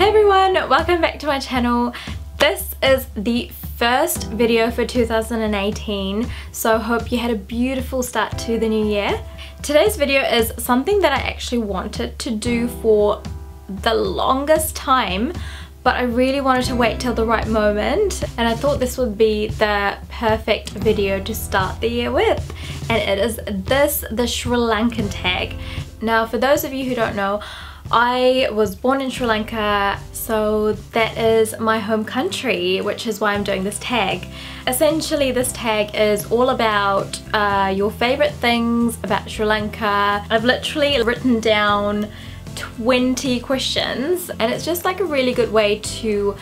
Hey everyone, welcome back to my channel. This is the first video for 2018, so hope you had a beautiful start to the new year. Today's video is something that I actually wanted to do for the longest time, but I really wanted to wait till the right moment, and I thought this would be the perfect video to start the year with. And it is the Sri Lankan tag. Now, for those of you who don't know, I was born in Sri Lanka, so that is my home country, which is why I'm doing this tag. Essentially, this tag is all about your favorite things about Sri Lanka. I've literally written down 20 questions, and it's just like a really good way to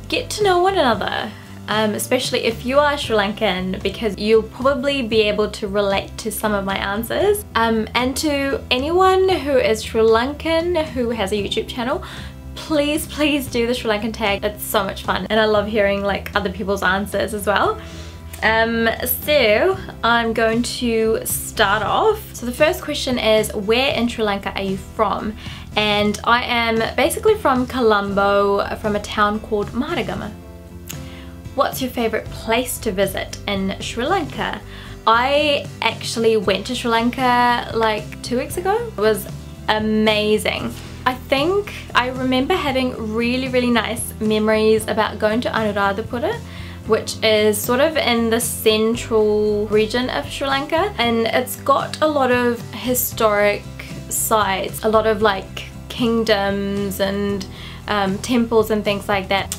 get to know one another. Especially if you are Sri Lankan, because you'll probably be able to relate to some of my answers. And to anyone who is Sri Lankan who has a YouTube channel, please do the Sri Lankan tag. It's so much fun, and I love hearing like other people's answers as well. So I'm going to start off. So the first question is, where in Sri Lanka are you from? And I am basically from Colombo, from a town called Maharagama. What's your favorite place to visit in Sri Lanka? I actually went to Sri Lanka like 2 weeks ago. It was amazing. I think I remember having really nice memories about going to Anuradhapura, which is sort of in the central region of Sri Lanka, and it's got a lot of historic sites, a lot of like kingdoms and temples and things like that.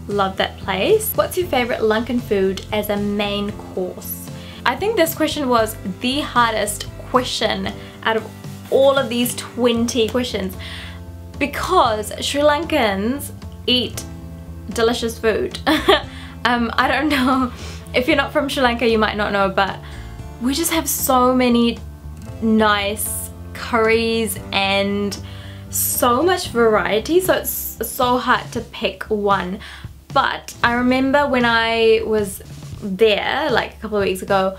Love that place. What's your favorite Lankan food as a main course? I think this question was the hardest question out of all of these 20 questions, because Sri Lankans eat delicious food. I don't know, if you're not from Sri Lanka you might not know, but we just have so many nice curries and so much variety, so it's so hard to pick one. But I remember when I was there like a couple of weeks ago,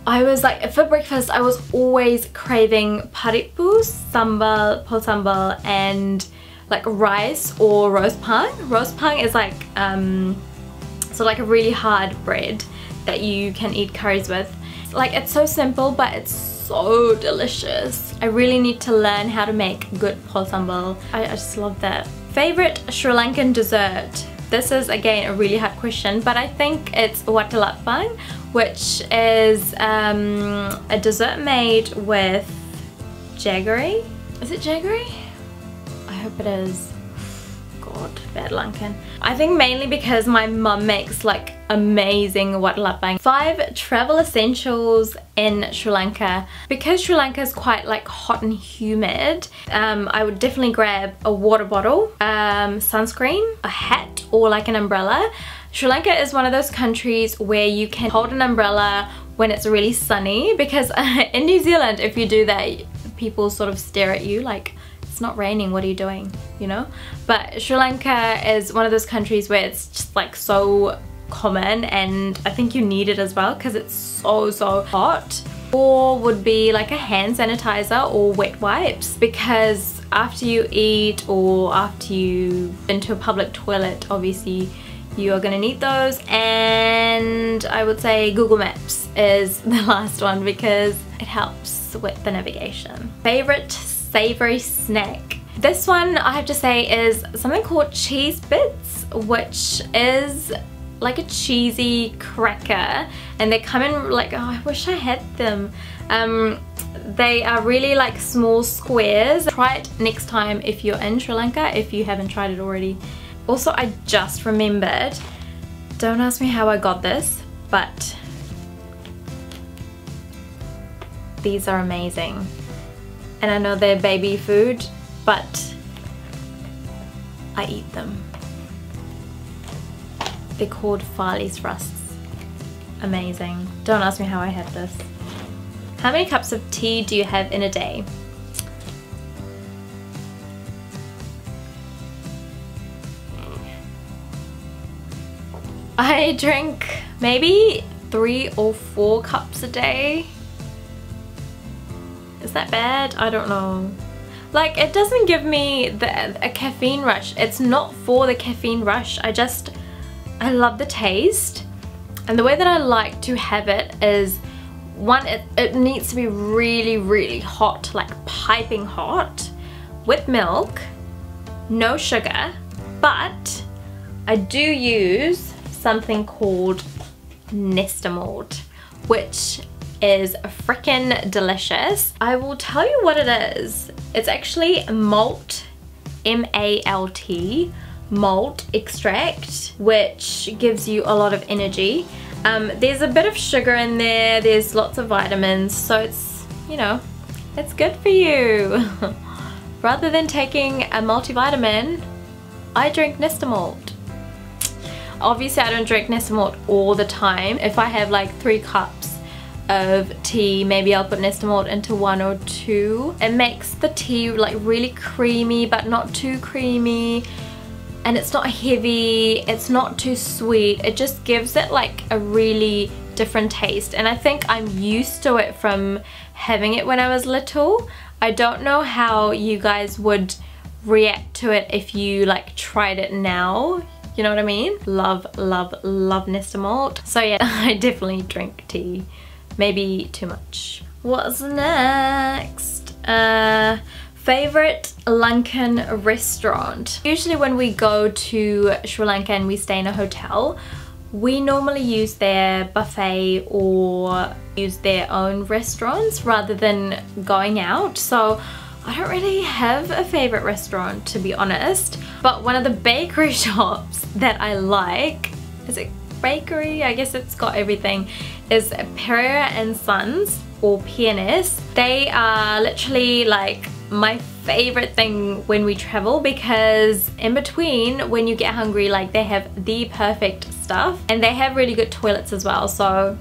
I was like, for breakfast I was always craving paripu, sambal, pol sambal, and like rice or roast pang. Roast pang is like so like a really hard bread that you can eat curries with. Like, it's so simple but it's so delicious. I really need to learn how to make good pol sambal. I just love that. Favorite Sri Lankan dessert? This is again a really hard question, but I think it's wattalapang, which is a dessert made with jaggery. Is it jaggery? I hope it is. God, bad Lankan. I think mainly because my mum makes like amazing wattalapang. 5 travel essentials in Sri Lanka. Because Sri Lanka is quite like hot and humid, I would definitely grab a water bottle, sunscreen, a hat, or like an umbrella. Sri Lanka is one of those countries where you can hold an umbrella when it's really sunny, because in New Zealand if you do that people sort of stare at you like, it's not raining, what are you doing, you know? But Sri Lanka is one of those countries where it's just like so common, and I think you need it as well because it's so hot. Or would be like a hand sanitizer or wet wipes, because after you eat or after you've been to a public toilet, obviously you are going to need those. And I would say Google Maps is the last one because it helps with the navigation. Favorite savoury snack? This one I have to say is something called cheese bits, which is like a cheesy cracker, and they come in like, oh, I wish I had them. They are really like small squares. Try it next time if you're in Sri Lanka, if you haven't tried it already. Also, I just remembered, don't ask me how I got this, but these are amazing. And I know they're baby food, but I eat them. They're called Farley's rusks. Amazing. Don't ask me how I had this. How many cups of tea do you have in a day? I drink maybe 3 or 4 cups a day. Is that bad? I don't know. Like, it doesn't give me a caffeine rush. It's not for the caffeine rush. I love the taste. And the way that I like to have it is, one, it needs to be really, really hot, like piping hot, with milk, no sugar, but I do use something called Nesta malt, which is frickin' delicious. I will tell you what it is. It's actually malt, M-A-L-T, malt extract, which gives you a lot of energy. There's a bit of sugar in there, there's lots of vitamins, so it's, you know, it's good for you. Rather than taking a multivitamin, I drink Nesta malt. Obviously I don't drink Nesta malt all the time. If I have like 3 cups of tea, maybe I'll put Nesta malt into 1 or 2. It makes the tea like really creamy but not too creamy, and it's not heavy, it's not too sweet. It just gives it like a really different taste, and I think I'm used to it from having it when I was little. I don't know how you guys would react to it if you like tried it now. You know what I mean? Love, love, love Nesta malt. So yeah, I definitely drink tea. Maybe too much. What's next? Favorite Lankan restaurant. Usually when we go to Sri Lanka and we stay in a hotel, we normally use their buffet or use their own restaurants rather than going out. So I don't really have a favorite restaurant, to be honest. But one of the bakery shops that I like, is it bakery? I guess it's got everything, is Pereira and Sons, or PNS. They are literally like my favorite thing when we travel, because in between when you get hungry, like they have the perfect stuff, and they have really good toilets as well, so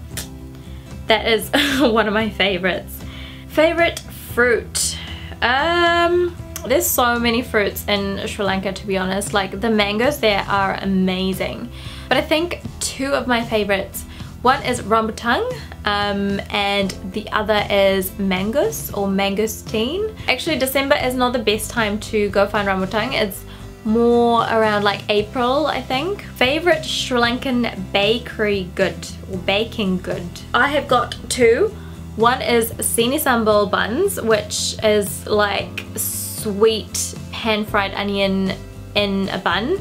that is one of my favorites. Favorite fruit. There's so many fruits in Sri Lanka, to be honest. Like the mangoes there are amazing, but I think 2 of my favorites, one is rambutan, and the other is mangoes or mangosteen. Actually, December is not the best time to go find rambutan. It's more around like April, I think. Favorite Sri Lankan bakery good or baking good. I have got 2. One is sini sambal buns, which is like sweet pan-fried onion in a bun.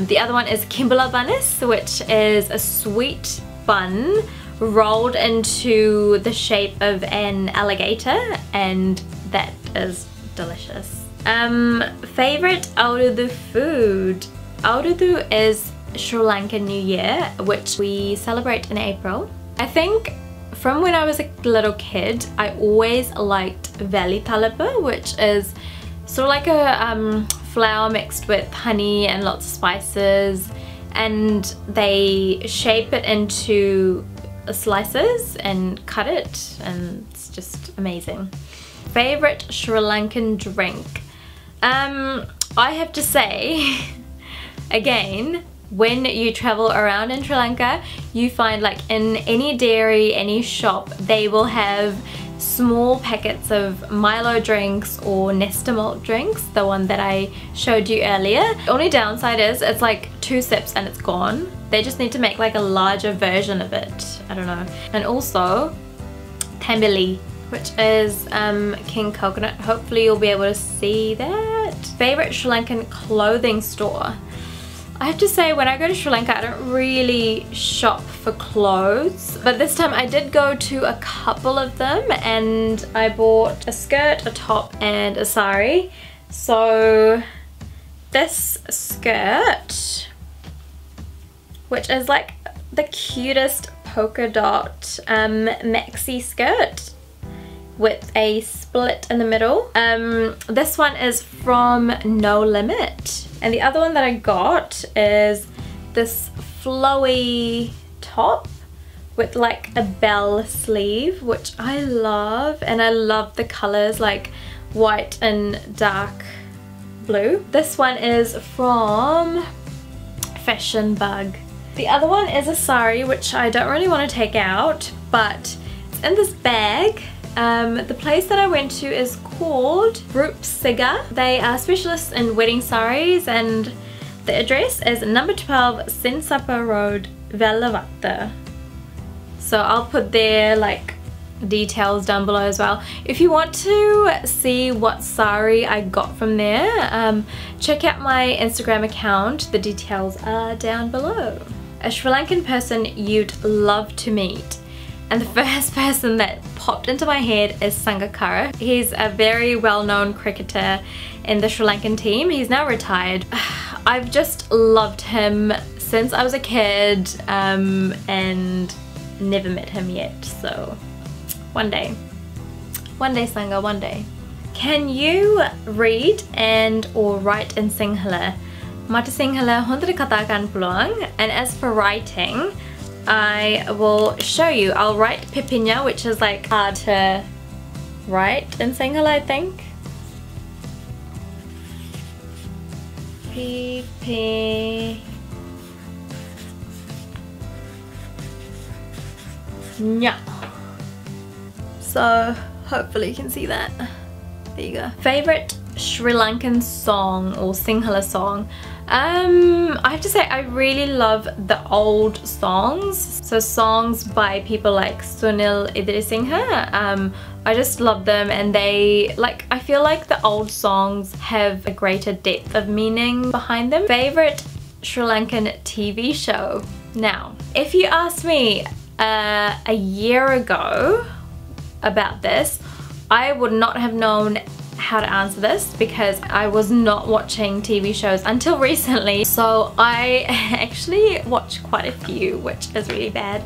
The other one is kimbala bunis, which is a sweet bun rolled into the shape of an alligator, and that is delicious. Favorite Aurudhu food. Aurudhu is Sri Lankan New Year, which we celebrate in April. I think from when I was a little kid, I always liked valley talapa, which is sort of like a flour mixed with honey and lots of spices, and they shape it into slices and cut it, and it's just amazing. Favorite Sri Lankan drink. I have to say, again, when you travel around in Sri Lanka, you find like in any dairy, any shop, they will have small packets of Milo drinks or Nesta malt drinks, the one that I showed you earlier. The only downside is it's like 2 sips and it's gone. They just need to make like a larger version of it. I don't know. And also tambili, which is king coconut. Hopefully you'll be able to see that. Favorite Sri Lankan clothing store. I have to say, when I go to Sri Lanka, I don't really shop for clothes, but this time I did go to a couple of them, and I bought a skirt, a top, and a saree. So this skirt, which is like the cutest polka dot maxi skirt with a split in the middle. This one is from No Limit. And the other one that I got is this flowy top with like a bell sleeve, which I love, and I love the colors like white and dark blue. This one is from Fashion Bug. The other one is a saree, which I don't really want to take out, but it's in this bag. The place that I went to is called Roopsiga. They are specialists in wedding saris, and the address is No.12 Sinsapa Road, Wellawatte. So I'll put their like details down below as well. If you want to see what sari I got from there, check out my Instagram account. The details are down below. A Sri Lankan person you'd love to meet. And the first person that popped into my head is Sangakkara. He's a very well-known cricketer in the Sri Lankan team. He's now retired. I've just loved him since I was a kid, and never met him yet, so one day Sangha, one day. Can you read and or write in Sinhala? Mata Sinhala hondara katakan puluang, and as for writing, I will show you. I'll write pipinya, which is like hard to write in Sinhala, I think. Pipinya. So hopefully you can see that. There you go. Favorite Sri Lankan song or Sinhala song? I have to say I really love the old songs. So songs by people like Sunil Idrisinghe. I just love them, and they I feel like the old songs have a greater depth of meaning behind them. Favorite Sri Lankan TV show? Now, if you asked me a year ago about this, I would not have known how to answer this because I was not watching TV shows until recently. So I actually watch quite a few, which is really bad,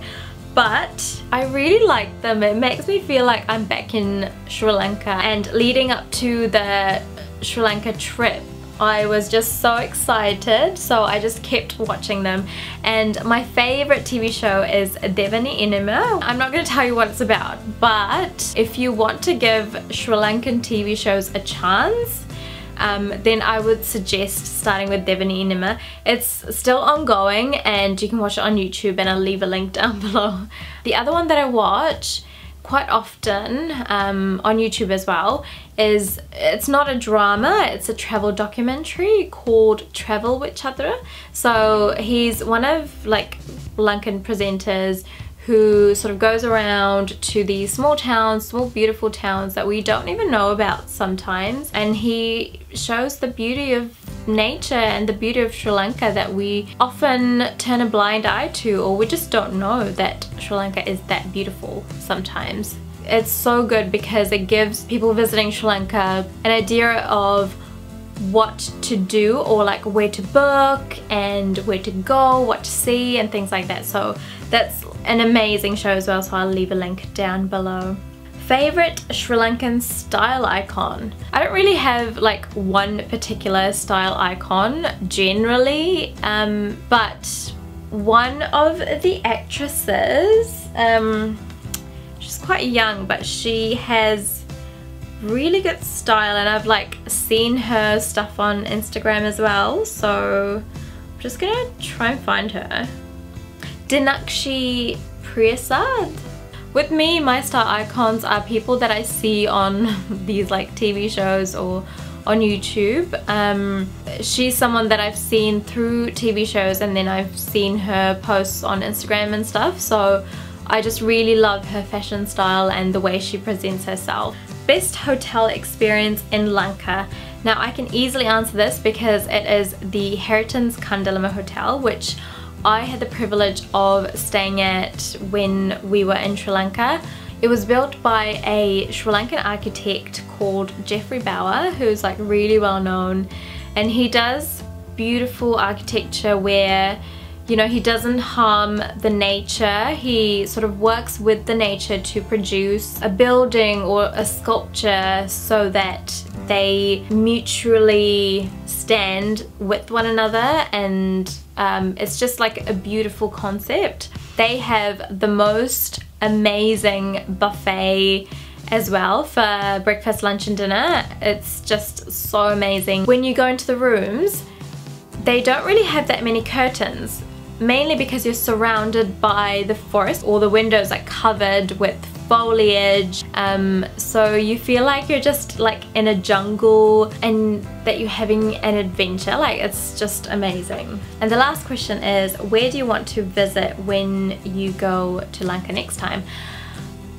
but I really like them. It makes me feel like I'm back in Sri Lanka, and leading up to the Sri Lanka trip, I was just so excited, so I just kept watching them. And my favorite TV show is Devani Inima. I'm not going to tell you what it's about, but if you want to give Sri Lankan TV shows a chance, then I would suggest starting with Devani Inima. It's still ongoing and you can watch it on YouTube, and I'll leave a link down below. The other one that I watch quite often on YouTube as well it's not a drama, it's a travel documentary called Travel with Chadra. So he's one of Lankan presenters who sort of goes around to these small towns, small beautiful towns that we don't even know about sometimes, and he shows the beauty of nature and the beauty of Sri Lanka that we often turn a blind eye to, or we just don't know that Sri Lanka is that beautiful sometimes. It's so good because it gives people visiting Sri Lanka an idea of what to do, or where to book and where to go, what to see and things like that. So that's an amazing show as well, so I'll leave a link down below. Favorite Sri Lankan style icon? I don't really have one particular style icon generally, but one of the actresses, she's quite young, but she has really good style, and I've seen her stuff on Instagram as well, so I'm just gonna try and find her. Dinakshi Prasad. With me, my style icons are people that I see on these TV shows or on YouTube. She's someone that I've seen through TV shows, and then I've seen her posts on Instagram and stuff, so I just really love her fashion style and the way she presents herself. Best hotel experience in Lanka. Now I can easily answer this because it is the Heriton's Kandalama Hotel, which I had the privilege of staying at when we were in Sri Lanka. It was built by a Sri Lankan architect called Jeffrey Bauer, who's really well known, and he does beautiful architecture where, you know, he doesn't harm the nature. He sort of works with the nature to produce a building or a sculpture so that they mutually stand with one another, and it's just a beautiful concept. They have the most amazing buffet as well for breakfast, lunch and dinner. It's just so amazing. When you go into the rooms, they don't really have that many curtains, mainly because you're surrounded by the forest. All the windows are covered with foliage, so you feel like you're just like in a jungle and that you're having an adventure. Like, it's just amazing. And the last question is, where do you want to visit when you go to Lanka next time?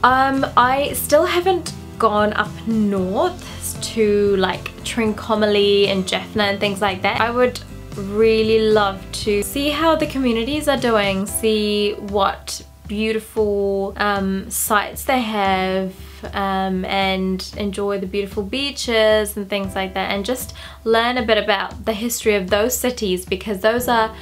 I still haven't gone up north to like Trincomalee and Jaffna and things like that. I would really love to see how the communities are doing, see what beautiful sites they have, and enjoy the beautiful beaches and things like that, and just learn a bit about the history of those cities, because those are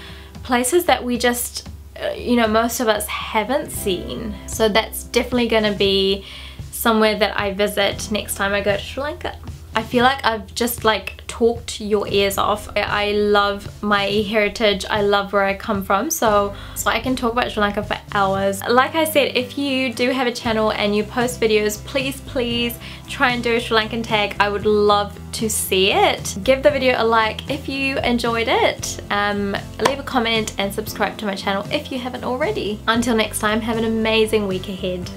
places that we just, you know, most of us haven't seen. So that's definitely going to be somewhere that I visit next time I go to Sri Lanka. I feel like I've just like talked your ears off. I love my heritage, I love where I come from, so I can talk about Sri Lanka for hours. Like I said, if you do have a channel and you post videos, please try and do a Sri Lankan tag. I would love to see it. Give the video a like if you enjoyed it. Leave a comment and subscribe to my channel if you haven't already. Until next time, have an amazing week ahead.